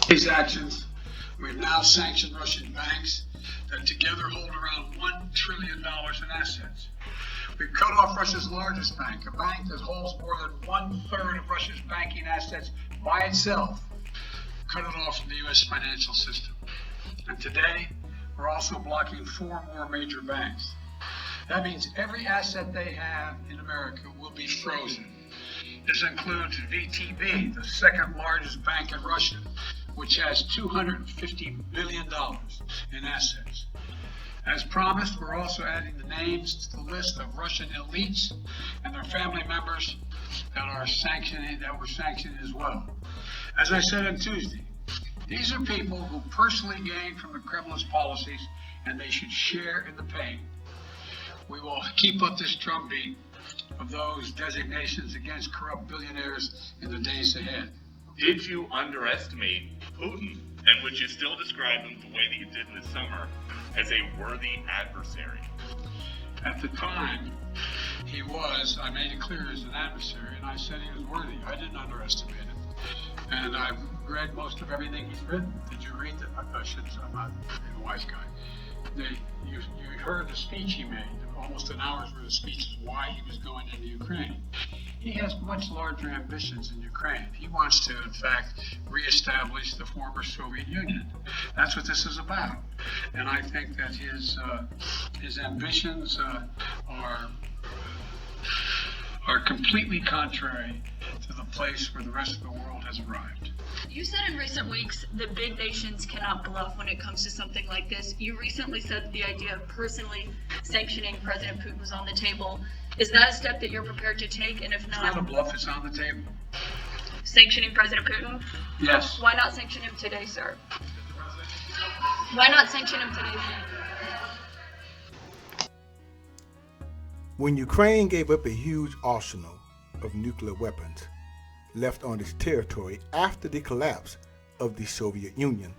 These actions, we've now sanctioned Russian banks that together hold around $1 trillion in assets. We've cut off Russia's largest bank, a bank that holds more than 1/3 of Russia's banking assets by itself, cut it off from the U.S. financial system. And today, we're also blocking 4 more major banks. That means every asset they have in America will be frozen. This includes VTB, the second largest bank in Russia, which has $250 billion in assets. As promised, we're also adding the names to the list of Russian elites and their family members that were sanctioned as well. As I said on Tuesday, these are people who personally gained from the Kremlin's policies, and they should share in the pain. We will keep up this drumbeat of those designations against corrupt billionaires in the days ahead. Did you underestimate Putin, and would you still describe him the way that you did in the summer as a worthy adversary? At the time, I made it clear as an adversary, and I said he was worthy. I didn't underestimate him. And I've read most of everything he's written. Did you read it? I shouldn't. I'm not a wise guy. You heard the speech he made, almost an hour's worth of speeches, why he was going into Ukraine. He has much larger ambitions in Ukraine. He wants to, in fact, reestablish the former Soviet Union. That's what this is about. And I think that his ambitions are completely contrary to the place where the rest of the world has arrived. You said in recent weeks that big nations cannot bluff when it comes to something like this. You recently said that the idea of personally sanctioning President Putin was on the table. Is that a step that you're prepared to take? And if not, it's not a bluff, it's on the table. Sanctioning President Putin? Yes. Why not sanction him today, sir? Why not sanction him today, sir? When Ukraine gave up a huge arsenal of nuclear weapons left on its territory after the collapse of the Soviet Union,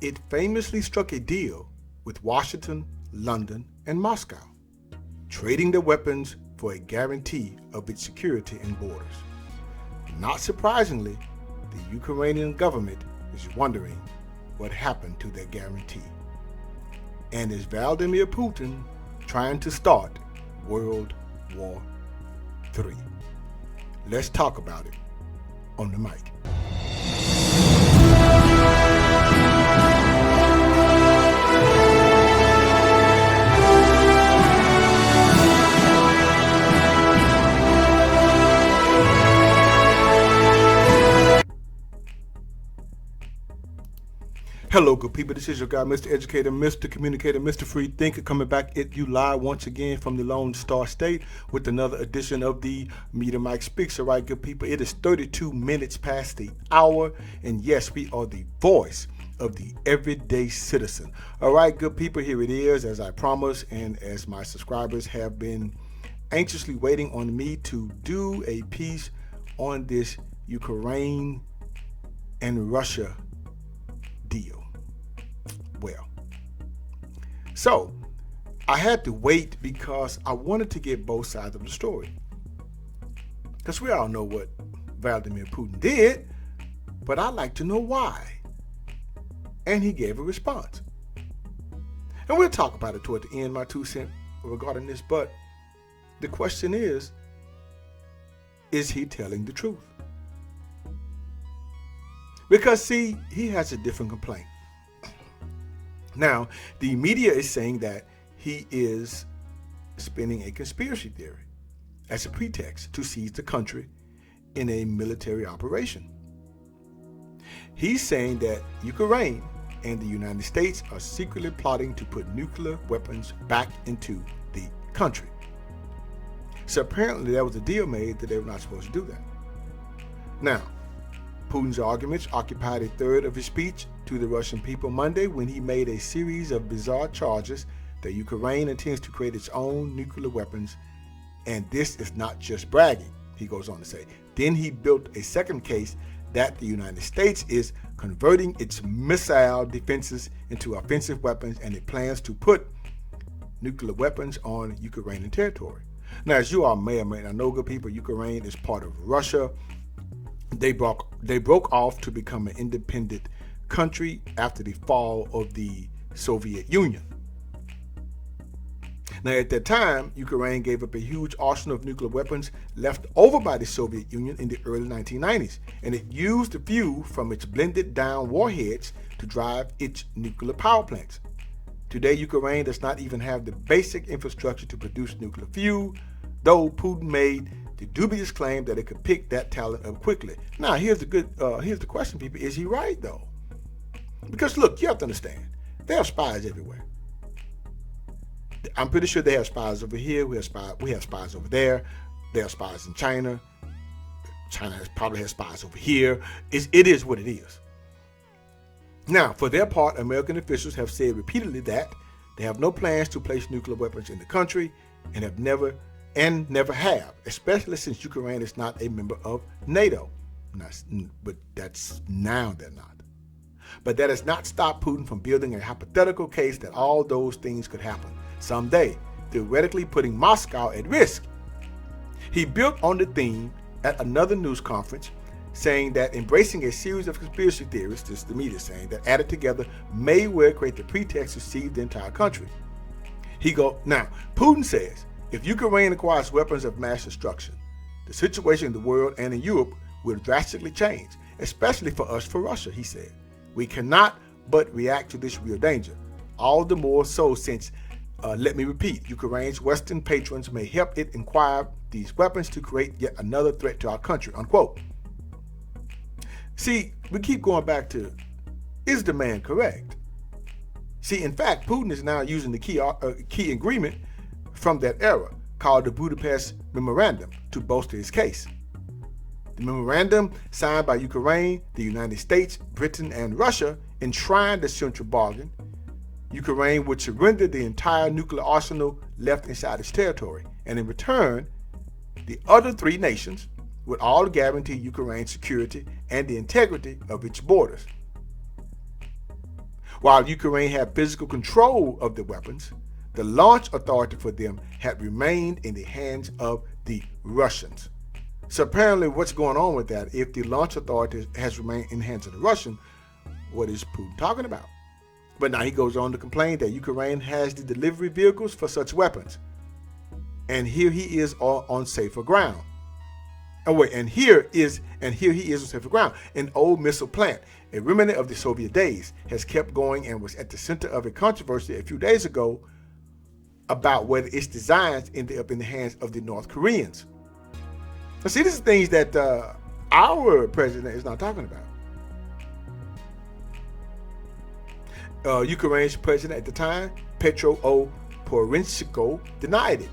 it famously struck a deal with Washington, London, and Moscow, trading the weapons for a guarantee of its security and borders. Not surprisingly, the Ukrainian government is wondering what happened to that guarantee. And is Vladimir Putin trying to start World War III? Let's talk about it on the mic. Hello, good people. This is your guy, Mr. Educator, Mr. Communicator, Mr. Free Thinker, coming back at you live once again from the Lone Star State with another edition of the Meter Mike Speaks. All right, good people, it is 32 minutes past the hour, and yes, we are the voice of the everyday citizen. All right, good people, here it is, as I promised, and as my subscribers have been anxiously waiting on me to do a piece on this Ukraine and Russia deal. Well, so I had to wait because I wanted to get both sides of the story. Because we all know what Vladimir Putin did, but I'd like to know why. And he gave a response. And we'll talk about it toward the end, my 2 cents regarding this, but the question is he telling the truth? Because see, he has a different complaint. Now, the media is saying that he is spinning a conspiracy theory as a pretext to seize the country in a military operation. He's saying that Ukraine and the United States are secretly plotting to put nuclear weapons back into the country. So apparently there was a deal made that they were not supposed to do that. Now, Putin's arguments occupied a third of his speech to the Russian people Monday when he made a series of bizarre charges that Ukraine intends to create its own nuclear weapons, and this is not just bragging, he goes on to say. Then he built a second case that the United States is converting its missile defenses into offensive weapons, and it plans to put nuclear weapons on Ukrainian territory. Now, as you all may or may not know, good people, Ukraine is part of Russia. They broke off to become an independent country after the fall of the Soviet Union. Now, at that time, Ukraine gave up a huge arsenal of nuclear weapons left over by the Soviet Union in the early 1990s, and it used the fuel from its blended down warheads to drive its nuclear power plants. Today, Ukraine does not even have the basic infrastructure to produce nuclear fuel, though Putin made the dubious claim that it could pick that talent up quickly. Now, here's the question, people: is he right though? Because look, you have to understand, there are spies everywhere. I'm pretty sure they have spies over here. We have spies over there. There are spies in China. China probably has spies over here. It is what it is. Now, for their part, American officials have said repeatedly that they have no plans to place nuclear weapons in the country and never have, especially since Ukraine is not a member of NATO. But they're not. But that has not stopped Putin from building a hypothetical case that all those things could happen someday, theoretically putting Moscow at risk. He built on the theme at another news conference, saying that embracing a series of conspiracy theories, this is the media saying, that added together may well create the pretext to seize the entire country. Now, Putin says, if Ukraine acquires weapons of mass destruction, the situation in the world and in Europe will drastically change, especially for us, for Russia, he said. We cannot but react to this real danger, all the more so since, let me repeat, Ukraine's Western patrons may help it acquire these weapons to create yet another threat to our country, unquote. See, we keep going back to, is the man correct? See, in fact, Putin is now using the key agreement from that era, called the Budapest Memorandum, to bolster his case. The memorandum, signed by Ukraine, the United States, Britain, and Russia, enshrined the central bargain. Ukraine would surrender the entire nuclear arsenal left inside its territory, and in return, the other three nations would all guarantee Ukraine's security and the integrity of its borders. While Ukraine had physical control of the weapons, the launch authority for them had remained in the hands of the Russians. So apparently what's going on with that, if the launch authority has remained in the hands of the Russian, what is Putin talking about? But now he goes on to complain that Ukraine has the delivery vehicles for such weapons. And here he is on safer ground. And here he is on safer ground. An old missile plant, a remnant of the Soviet days, has kept going and was at the center of a controversy a few days ago about whether its designs ended up in the hands of the North Koreans. Now, see, this is things that our president is not talking about. Ukraine's president at the time, Petro Poroshenko, denied it.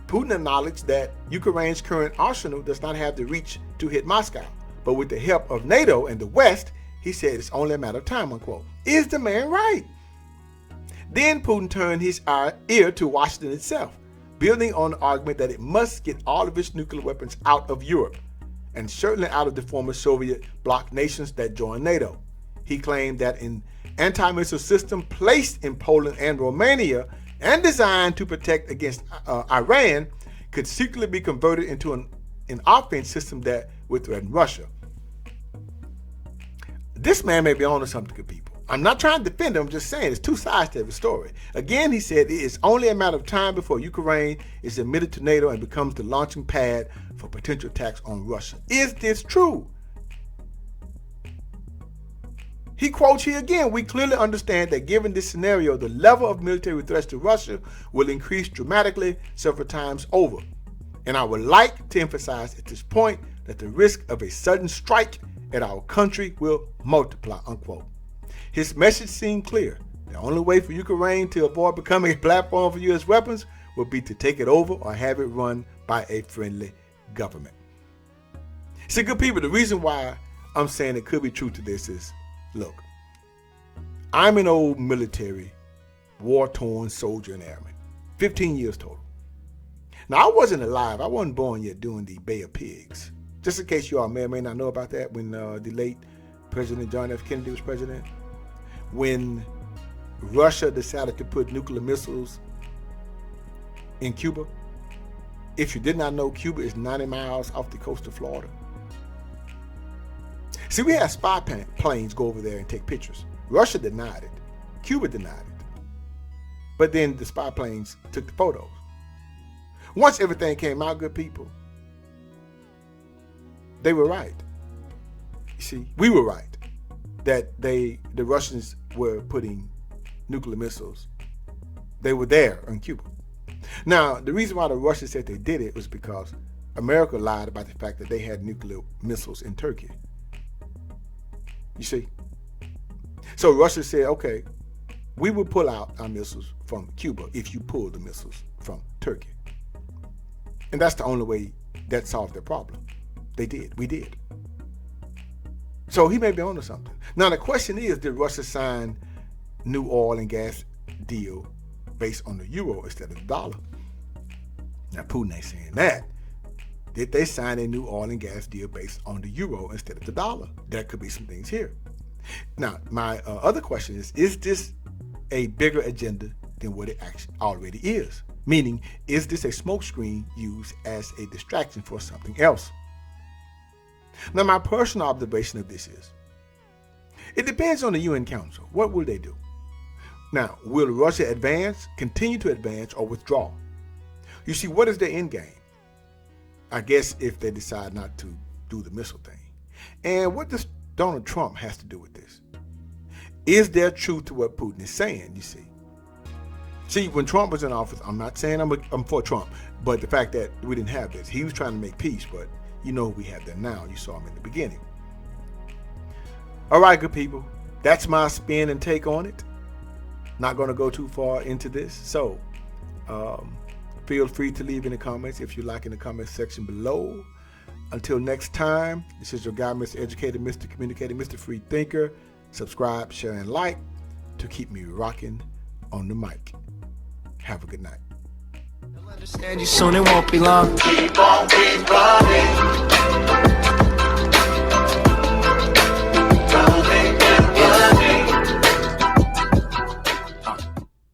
Putin acknowledged that Ukraine's current arsenal does not have the reach to hit Moscow, but with the help of NATO and the West, he said it's only a matter of time, unquote. Is the man right? Then Putin turned his ear to Washington itself, building on the argument that it must get all of its nuclear weapons out of Europe, and certainly out of the former Soviet bloc nations that joined NATO. He claimed that an anti-missile system placed in Poland and Romania and designed to protect against Iran could secretly be converted into an offense system that would threaten Russia. This man may be on to something, good people. I'm not trying to defend him, I'm just saying there's two sides to every story. Again, he said it is only a matter of time before Ukraine is admitted to NATO and becomes the launching pad for potential attacks on Russia. Is this true? He quotes here again, we clearly understand that given this scenario, the level of military threats to Russia will increase dramatically several times over. And I would like to emphasize at this point that the risk of a sudden strike at our country will multiply, unquote. His message seemed clear. The only way for Ukraine to avoid becoming a platform for U.S. weapons would be to take it over or have it run by a friendly government. See, good people, the reason why I'm saying it could be true to this is, look, I'm an old military, war-torn soldier and airman, 15 years total. Now, I wasn't alive. I wasn't born yet during the Bay of Pigs. Just in case you all may or may not know about that, when the late President John F. Kennedy was president, when Russia decided to put nuclear missiles in Cuba. If you did not know, Cuba is 90 miles off the coast of Florida. See, we had spy planes go over there and take pictures. Russia denied it. Cuba denied it. But then the spy planes took the photos. Once everything came out, good people, they were right. You see, we were right that the Russians were putting nuclear missiles. They were there in Cuba. Now, the reason why the Russians said they did it was because America lied about the fact that they had nuclear missiles in Turkey. You see? So Russia said, okay, we will pull out our missiles from Cuba if you pull the missiles from Turkey. And that's the only way that solved their problem. They did. We did. So he may be onto something. Now the question is, did Russia sign new oil and gas deal based on the euro instead of the dollar? Now Putin ain't saying that. Did they sign a new oil and gas deal based on the euro instead of the dollar? There could be some things here. Now, my other question is this a bigger agenda than what it actually already is? Meaning, is this a smokescreen used as a distraction for something else? Now, my personal observation of this is, it depends on the UN Council. What will they do? Now, will Russia advance, continue to advance, or withdraw? You see, what is their end game? I guess if they decide not to do the missile thing. And what does Donald Trump has to do with this? Is there truth to what Putin is saying, you see? See, when Trump was in office, I'm not saying I'm for Trump, but the fact that we didn't have this, he was trying to make peace, but you know we have that now. You saw him in the beginning. All right, good people. That's my spin and take on it. Not going to go too far into this. So, feel free to leave in the comments if you like in the comment section below. Until next time, this is your guy, Mr. Educator, Mr. Communicator, Mr. Free Thinker. Subscribe, share, and like to keep me rocking on the mic. Have a good night. Understand you soon, it won't be long. Keep on, keep running.